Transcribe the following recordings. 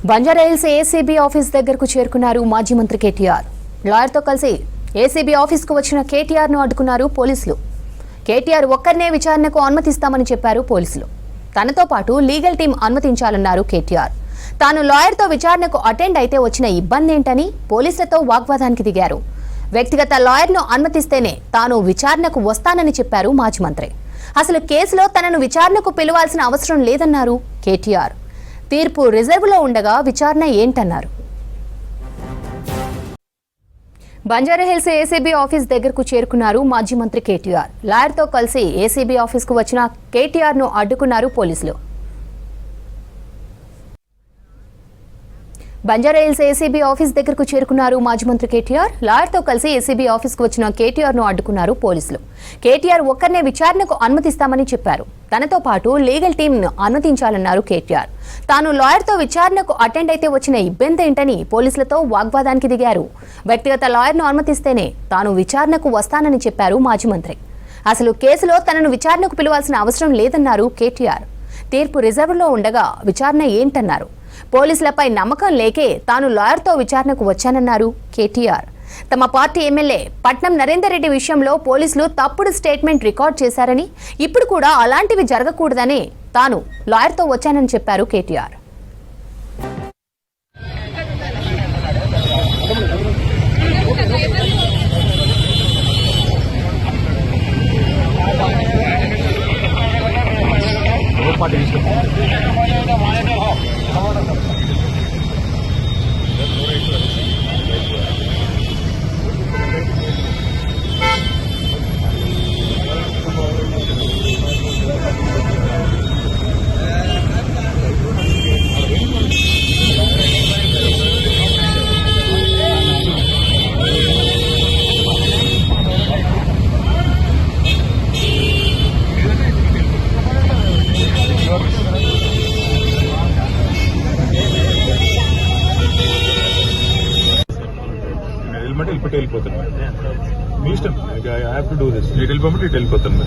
Banjara Hills ACB office దగ్గరకు చేరుకున్నారు మాజీ మంత్రి కేటీఆర్. లాయర్తో కలిసి ఏసీబీ ఆఫీస్కు వచ్చిన కేటీఆర్ను అడ్డుకున్నారు పోలీసులు. కేటీఆర్ ఒక్కరినే విచారణకు అనుమతిస్తామని చెప్పారు పోలీసులు. తనతో పాటు లీగల్ టీం అనుమతించాలన్నారు కేటీఆర్. తాను లాయర్తో విచారణకు అటెండ్ అయితే వచ్చిన ఇబ్బంది ఏంటని పోలీసులతో వాగ్వాదానికి దిగారు. వ్యక్తిగత లాయర్ను అనుమతిస్తేనే తాను విచారణకు వస్తానని చెప్పారు మాజీ మంత్రి. అసలు కేసులో తనను విచారణకు పిలవాల్సిన అవసరం లేదన్నారు కేటీఆర్. తీర్పు రిజర్వ్లో ఉండగా విచారణ ఏంటన్నారు. బంజారాహిల్స్ ఏసీబీ ఆఫీస్ దగ్గరకు చేరుకున్నారు మాజీ మంత్రి కేటీఆర్. లాయర్తో కలిసి ఏసీబీ ఆఫీస్కు వచ్చిన కేటీఆర్ను అడ్డుకున్నారు పోలీసులు. బంజారాహిల్స్ ఏసీబీ ఆఫీస్ దగ్గరకు చేరుకున్నారు మాజీ మంత్రి కేటీఆర్. లాయర్తో కలిసి ఏసీబీ ఆఫీస్కు వచ్చిన కేటీఆర్ను అడ్డుకున్నారు పోలీసులు. కేటీఆర్ ఒక్కరినే విచారణకు అనుమతిస్తామని చెప్పారు. తనతో పాటు లీగల్ టీంను అనుమతించాలన్నారు కేటీఆర్. తాను లాయర్తో విచారణకు అటెండ్ అయితే వచ్చిన ఇబ్బంది ఏంటని పోలీసులతో వాగ్వాదానికి దిగారు. వ్యక్తిగత లాయర్ను అనుమతిస్తేనే తాను విచారణకు వస్తానని చెప్పారు మాజీ మంత్రి. అసలు కేసులో తనను విచారణకు పిలవాల్సిన అవసరం లేదన్నారు కేటీఆర్. తీర్పు రిజర్వ్లో ఉండగా విచారణ ఏంటన్నారు. పోలీసులపై నమ్మకం లేకే తాను లాయర్తో విచారణకు వచ్చానన్నారు కేటీఆర్. తమ పార్టీ ఎమ్మెల్యే పట్నం నరేందర్ రెడ్డి విషయంలో పోలీసులు తప్పుడు స్టేట్మెంట్ రికార్డ్ చేశారని, ఇప్పుడు కూడా అలాంటివి జరగకూడదని తాను లాయర్తో వచ్చానని చెప్పారు కేటీఆర్. మీ ఇష్టం. I have to do this. It will permit, it will వెళ్ళిపోతాను.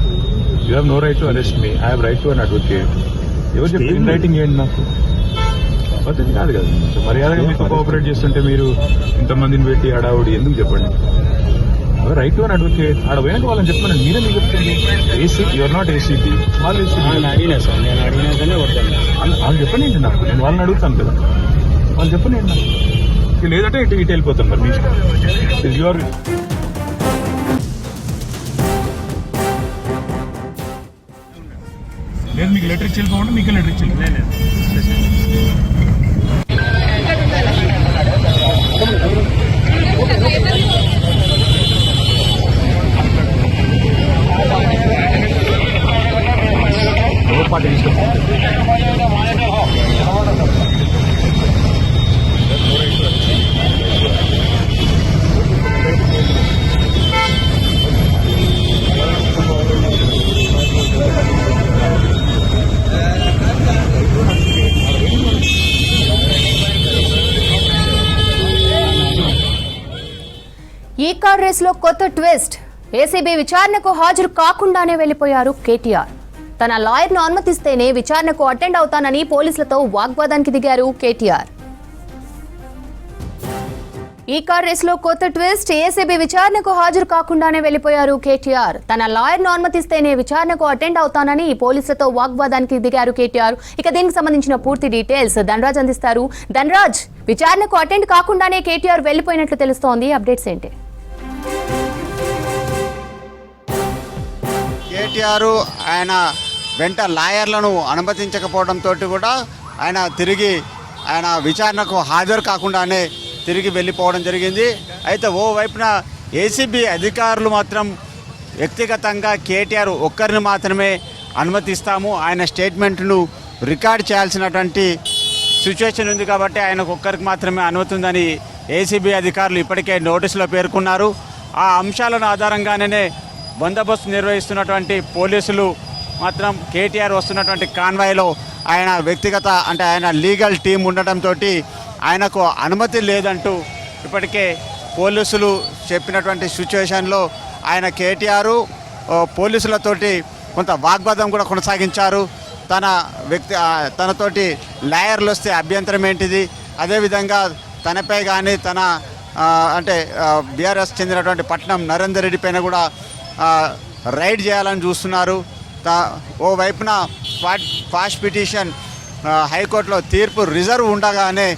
You have no right to arrest me. I have right to an advocate. ఎవరు చెప్పి ఇన్ రైటింగ్ ఏంటి నాకు పద్ధతి కాదు కదా. మర్యాదగా మీతో కోఆపరేట్ చేస్తుంటే మీరు ఇంతమందిని పెట్టి హడావుడి ఎందుకు చెప్పండి. Right to an advocate. ఆడ పోయినాక వాళ్ళని చెప్పండి. మీరే మీకు చెప్తుంది ఏసీ యువర్ నాట్ ఏసీబీ వాళ్ళు అడిగినా సార్, నేను అడిగినాకనే వద్దాను. వాళ్ళు చెప్పండి ఏంటి నాకు. నేను వాళ్ళని అడుగుతాను కదా, వాళ్ళు చెప్పండి ఏంటి నాకు. లేదంటే ఇటు వెళ్ళిపోతాను. మరి మీ ఇష్టం. యువర్ లేదు. మీకు లెటర్ ఇచ్చి వెళ్ళిపోమంటే మీకు లెటర్ ఇచ్చి వెళ్ళిపోలేదు. ఈ కార్ రేసులో కొత్త ట్విస్ట్. ఏసీబీ విచారణకు హాజరు కాకుండానే వెళ్లిపోయారు కేటీఆర్. తన లాయర్ను అనుమతిస్తేనే విచారణకు అటెండ్ అవుతానని పోలీసులతో వాగ్వాదానికి దిగారు కేటీఆర్. ఈ కార్ రేసులో కొత్త ట్విస్ట్. ఏసీబీ విచారణకు హాజరు కాకుండానే వెళ్లిపోయారు కేటీఆర్. తన లాయర్ను అనుమతిస్తేనే విచారణకు అటెండ్ అవుతానని పోలీసులతో వాగ్వాదానికి దిగారు కేటీఆర్. ఇక దీనికి సంబంధించిన పూర్తి డీటెయిల్స్ ధనరాజ్ అందిస్తారు. ధనరాజ్, విచారణకు అటెండ్ కాకుండానే కేటీఆర్ వెళ్లిపోయినట్లు తెలుస్తోంది. అప్డేట్స్ ఏంటి? కేటీఆర్ ఆయన వెంట లాయర్లను అనుమతించకపోవడంతో కూడా ఆయన తిరిగి విచారణకు హాజరు కాకుండానే తిరిగి వెళ్ళిపోవడం జరిగింది. అయితే ఓవైపున ఏసీబీ అధికారులు మాత్రం వ్యక్తిగతంగా కేటీఆర్ ఒక్కరిని మాత్రమే అనుమతిస్తాము, ఆయన స్టేట్మెంట్ను రికార్డ్ చేయాల్సినటువంటి సిచ్యువేషన్ ఉంది కాబట్టి ఆయనకు ఒక్కరికి మాత్రమే అనుమతి ఉందని ఏసీబీ అధికారులు ఇప్పటికే నోటీసులో పేర్కొన్నారు. ఆ అంశాలను ఆధారంగానే బందోబస్తు నిర్వహిస్తున్నటువంటి పోలీసులు మాత్రం కేటీఆర్ వస్తున్నటువంటి కాన్వాయ్లో ఆయన వ్యక్తిగత అంటే ఆయన లీగల్ టీం ఉండటంతో ఆయనకు అనుమతి లేదంటూ ఇప్పటికే పోలీసులు చెప్పినటువంటి సిచ్యువేషన్లో ఆయన కేటీఆర్ పోలీసులతోటి కొంత వాగ్వాదం కూడా కొనసాగించారు. తనతోటి లాయర్లు వస్తే అభ్యంతరం ఏంటిది, అదేవిధంగా తనపై కానీ తన అంటే బీఆర్ఎస్ చెందినటువంటి పట్నం నరేందర్ రెడ్డి పైన కూడా రైడ్ చేయాలని చూస్తున్నారు. ఓవైపున క్వాష్ పిటిషన్ హైకోర్టులో తీర్పు రిజర్వ్ ఉండగానే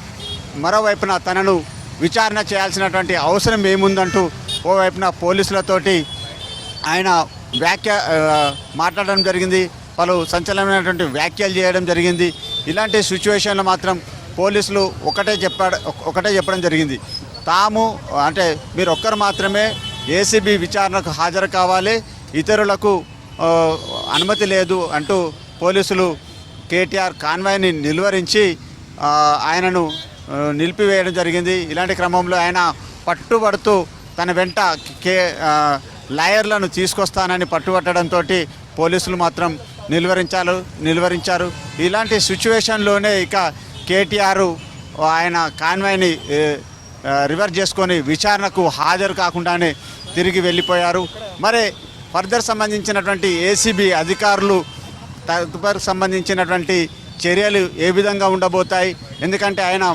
మరోవైపున తనను విచారణ చేయాల్సినటువంటి అవసరం ఏముందంటూ ఓవైపున పోలీసులతోటి ఆయన మాట్లాడడం జరిగింది. పలు సంచలనమైనటువంటి వ్యాఖ్యలు చేయడం జరిగింది. ఇలాంటి సిచ్యువేషన్లో మాత్రం పోలీసులు ఒకటే చెప్పడం జరిగింది. తాము అంటే మీరు ఒక్కరు మాత్రమే ఏసీబీ విచారణకు హాజరు కావాలి, ఇతరులకు అనుమతి లేదు అంటూ పోలీసులు కేటీఆర్ కాన్వాయ్ని నిలువరించి ఆయనను నిలిపివేయడం జరిగింది. ఇలాంటి క్రమంలో ఆయన పట్టుబడుతూ తన వెంట లాయర్లను తీసుకొస్తానని పట్టుబట్టడంతో పోలీసులు మాత్రం నిలువరించారు. ఇలాంటి సిచ్యువేషన్లోనే ఇక కేటీఆర్ ఆయన కాన్వాయ్ని రివర్స్ చేసుకొని విచారణకు హాజరు కాకుండానే తిరిగి వెళ్ళిపోయారు. మరి ఫర్దర్ సంబంధించినటువంటి ఏసీబీ అధికారులు తదుపరి సంబంధించినటువంటి చర్యలు ఏ విధంగా ఉండబోతాయి? ఎందుకంటే ఆయన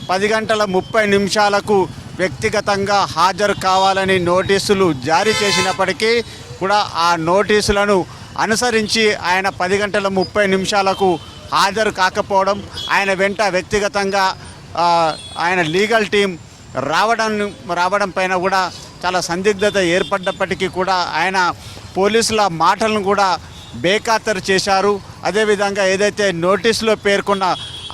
10:30 వ్యక్తిగతంగా హాజరు కావాలని నోటీసులు జారీ చేసినప్పటికీ కూడా ఆ నోటీసులను అనుసరించి ఆయన 10:30 హాజరు కాకపోవడం, ఆయన వెంట వ్యక్తిగతంగా ఆయన లీగల్ టీం రావడం పైన కూడా చాలా సందిగ్ధత ఏర్పడ్డప్పటికీ కూడా ఆయన పోలీసుల మాటలను కూడా బేఖాతరు చేశారు. అదేవిధంగా ఏదైతే నోటీసులో పేర్కొన్న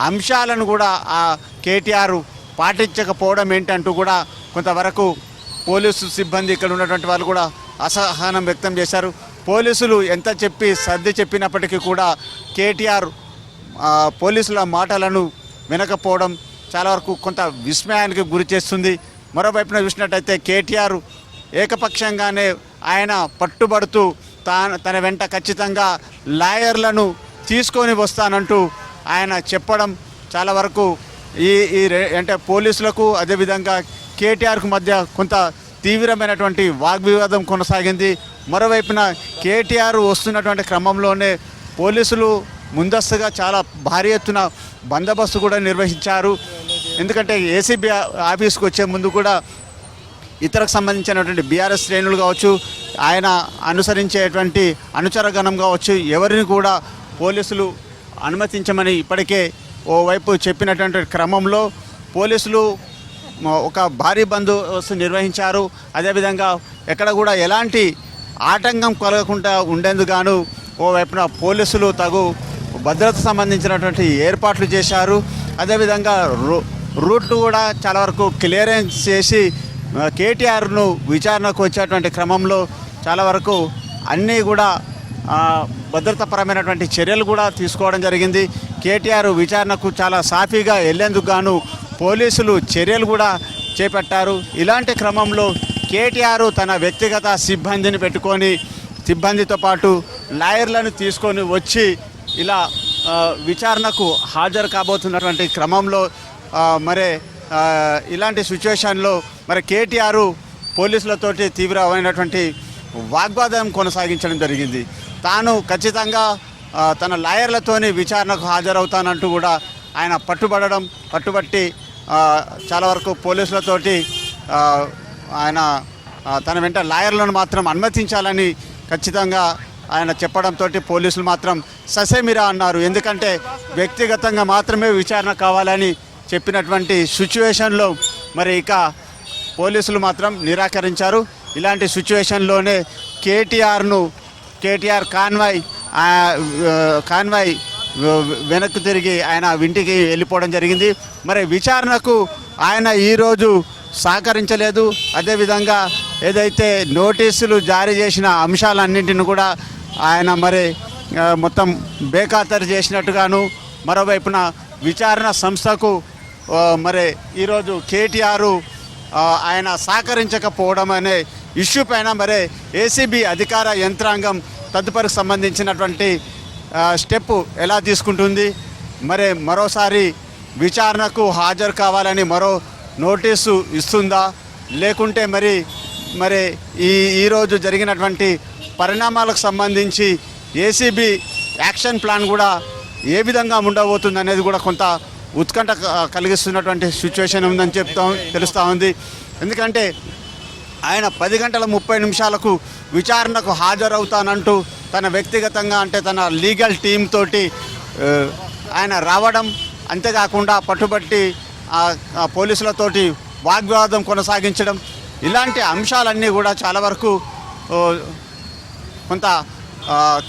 అంశాలను కూడా ఆ కేటీఆర్ పాటించకపోవడం ఏంటంటూ కూడా కొంతవరకు పోలీసు సిబ్బంది ఇక్కడ ఉన్నటువంటి వాళ్ళు కూడా అసహనం వ్యక్తం చేశారు. పోలీసులు ఎంత సర్ది చెప్పినప్పటికీ కూడా కేటీఆర్ పోలీసుల మాటలను వినకపోవడం చాలా వరకు కొంత విస్మయానికి గురి చేస్తుంది. మరోవైపున చూసినట్టయితే కేటీఆర్ ఏకపక్షంగానే ఆయన పట్టుబడుతూ తన వెంట ఖచ్చితంగా లాయర్లను తీసుకొని వస్తానంటూ ఆయన చెప్పడం చాలా వరకు అంటే పోలీసులకు అదేవిధంగా కేటీఆర్కు మధ్య కొంత తీవ్రమైనటువంటి వాగ్వివాదం కొనసాగింది. మరోవైపున కేటీఆర్ వస్తున్నటువంటి క్రమంలోనే పోలీసులు ముందస్తుగా చాలా భారీ ఎత్తున బందోబస్తు కూడా నిర్వహించారు. ఎందుకంటే ఏసీబీ ఆఫీస్కి వచ్చే ముందు కూడా ఇతరకు సంబంధించినటువంటి బీఆర్ఎస్ శ్రేణులు కావచ్చు, ఆయన అనుసరించేటువంటి అనుచరగణం కావచ్చు, ఎవరిని కూడా పోలీసులు అనుమతించమని ఇప్పటికే ఓవైపు చెప్పినటువంటి క్రమంలో పోలీసులు ఒక భారీ బందోబస్తు నిర్వహించారు. అదేవిధంగా ఎక్కడ కూడా ఎలాంటి ఆటంకం కలగకుండా ఉండేందుకు ఓవైపున పోలీసులు తగు భద్రత సంబంధించినటువంటి ఏర్పాట్లు చేశారు. అదేవిధంగా రూట్ కూడా చాలా వరకు క్లియరెన్స్ చేసి కేటీఆర్ను విచారణకు వచ్చేటువంటి క్రమంలో చాలా వరకు అన్నీ కూడా భద్రతాపరమైనటువంటి చర్యలు కూడా తీసుకోవడం జరిగింది. కేటీఆర్ విచారణకు చాలా సాఫీగా వెళ్లేందుకు పోలీసులు చర్యలు కూడా చేపట్టారు. ఇలాంటి క్రమంలో కేటీఆర్ తన వ్యక్తిగత సిబ్బందిని పెట్టుకొని సిబ్బందితో పాటు లాయర్లను తీసుకొని వచ్చి ఇలా విచారణకు హాజరు కాబోతున్నటువంటి క్రమంలో ఇలాంటి సిచ్యువేషన్లో కేటీఆర్ పోలీసులతోటి తీవ్రమైనటువంటి వాగ్వాదం కొనసాగించడం జరిగింది. తాను ఖచ్చితంగా తన లాయర్లతోని విచారణకు హాజరవుతానంటూ కూడా ఆయన పట్టుబట్టి చాలా వరకు పోలీసులతోటి ఆయన తన వెంట లాయర్లను మాత్రం అనుమతించాలని ఖచ్చితంగా ఆయన చెప్పడంతో పోలీసులు మాత్రం ససేమిరా అన్నారు. ఎందుకంటే వ్యక్తిగతంగా మాత్రమే విచారణ కావాలని చెప్పినటువంటి సిచ్యువేషన్లో ఇక పోలీసులు మాత్రం నిరాకరించారు. ఇలాంటి సిచ్యువేషన్లోనే కేటీఆర్ కాన్వాయ్ వెనక్కి తిరిగి ఆయన ఇంటికి వెళ్ళిపోవడం జరిగింది. విచారణకు ఆయన ఈరోజు సహకరించలేదు. అదేవిధంగా ఏదైతే నోటీసులు జారీ చేసిన అంశాలన్నింటిని కూడా ఆయన మొత్తం బేఖాతరు చేసినట్టుగాను, మరోవైపున విచారణ సంస్థకు ఈరోజు కేటీఆర్ ఆయన సహకరించకపోవడం అనే ఇష్యూ పైన ఏసీబీ అధికార యంత్రాంగం తదుపరికి సంబంధించినటువంటి స్టెప్ ఎలా తీసుకుంటుంది, మరోసారి విచారణకు హాజరు కావాలని మరో నోటీసు ఇస్తుందా, లేకుంటే ఈరోజు జరిగినటువంటి పరిణామాలకు సంబంధించి ఏసీబీ యాక్షన్ ప్లాన్ కూడా ఏ విధంగా ఉండబోతుంది అనేది కూడా కొంత ఉత్కంఠ కలిగిస్తున్నటువంటి సిచ్యువేషన్ ఉందని తెలుస్తూ ఉంది. ఎందుకంటే ఆయన 10 గంటల 30 నిమిషాలకు విచారణకు హాజరవుతానంటూ తన వ్యక్తిగతంగా అంటే తన లీగల్ టీం తోటి ఆయన రావడం, అంతేకాకుండా పట్టుబట్టి పోలీసులతోటి వాగ్వాదం కొనసాగించడం, ఇలాంటి అంశాలన్నీ కూడా చాలా వరకు కొంత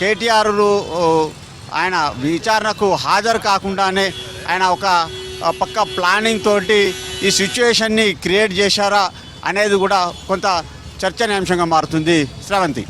కేటీఆర్ ఆయన విచారణకు హాజరు కాకుండానే ఆయన ఒక పక్క ప్లానింగ్ తోటి ఈ సిచ్యువేషన్ని క్రియేట్ చేశారా అనేది కూడా కొంత చర్చనీయాంశంగా మారుతుంది. శ్రవంతి.